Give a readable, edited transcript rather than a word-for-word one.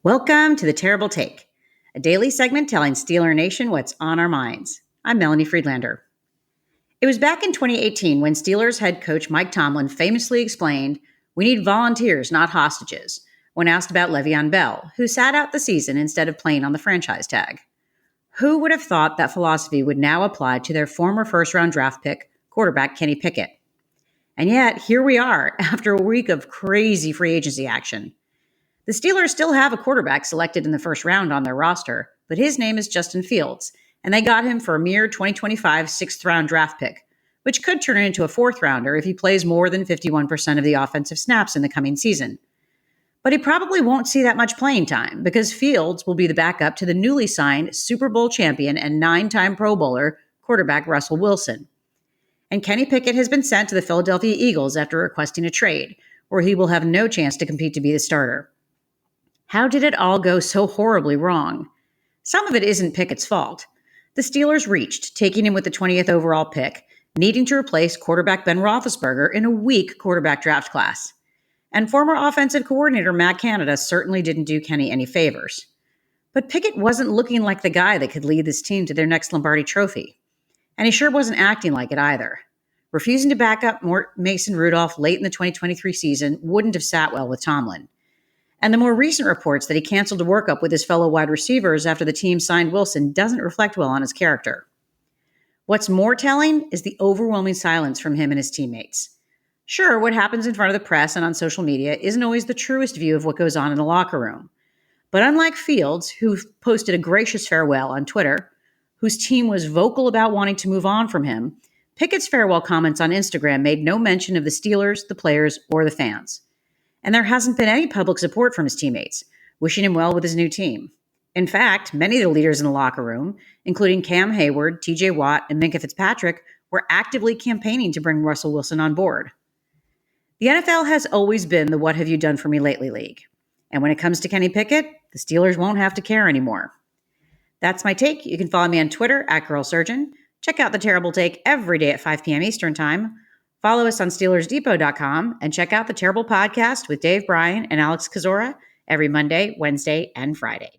Welcome to The Terrible Take, a daily segment telling Steeler Nation what's on our minds. I'm Melanie Friedlander. It was back in 2018 when Steelers head coach Mike Tomlin famously explained, "We need volunteers, not hostages," when asked about Le'Veon Bell, who sat out the season instead of playing on the franchise tag. Who would have thought that philosophy would now apply to their former first-round draft pick, quarterback Kenny Pickett? And yet, here we are, after a week of crazy free agency action. The Steelers still have a quarterback selected in the first round on their roster, but his name is Justin Fields, and they got him for a mere 2025 sixth-round draft pick, which could turn into a fourth-rounder if he plays more than 51% of the offensive snaps in the coming season. But he probably won't see that much playing time because Fields will be the backup to the newly signed Super Bowl champion and 9-time Pro Bowler quarterback Russell Wilson. And Kenny Pickett has been sent to the Philadelphia Eagles after requesting a trade, where he will have no chance to compete to be the starter. How did it all go so horribly wrong? Some of it isn't Pickett's fault. The Steelers reached, taking him with the 20th overall pick, needing to replace quarterback Ben Roethlisberger in a weak quarterback draft class. And former offensive coordinator Matt Canada certainly didn't do Kenny any favors. But Pickett wasn't looking like the guy that could lead this team to their next Lombardi trophy. And he sure wasn't acting like it either. Refusing to back up Mason Rudolph late in the 2023 season wouldn't have sat well with Tomlin. And the more recent reports that he canceled a workup with his fellow wide receivers after the team signed Wilson doesn't reflect well on his character. What's more telling is the overwhelming silence from him and his teammates. Sure, what happens in front of the press and on social media isn't always the truest view of what goes on in the locker room. But unlike Fields, who posted a gracious farewell on Twitter, whose team was vocal about wanting to move on from him, Pickett's farewell comments on Instagram made no mention of the Steelers, the players, or the fans. And there hasn't been any public support from his teammates, wishing him well with his new team. In fact, many of the leaders in the locker room, including Cam Hayward, TJ Watt, and Minkah Fitzpatrick, were actively campaigning to bring Russell Wilson on board. The NFL has always been the "what have you done for me lately" league. And when it comes to Kenny Pickett, the Steelers won't have to care anymore. That's my take. You can follow me on Twitter @GirlSurgeon. Check out The Terrible Take every day at 5 p.m. Eastern Time. Follow us on SteelersDepot.com and check out The Terrible Podcast with Dave Bryan and Alex Kozora every Monday, Wednesday, and Friday.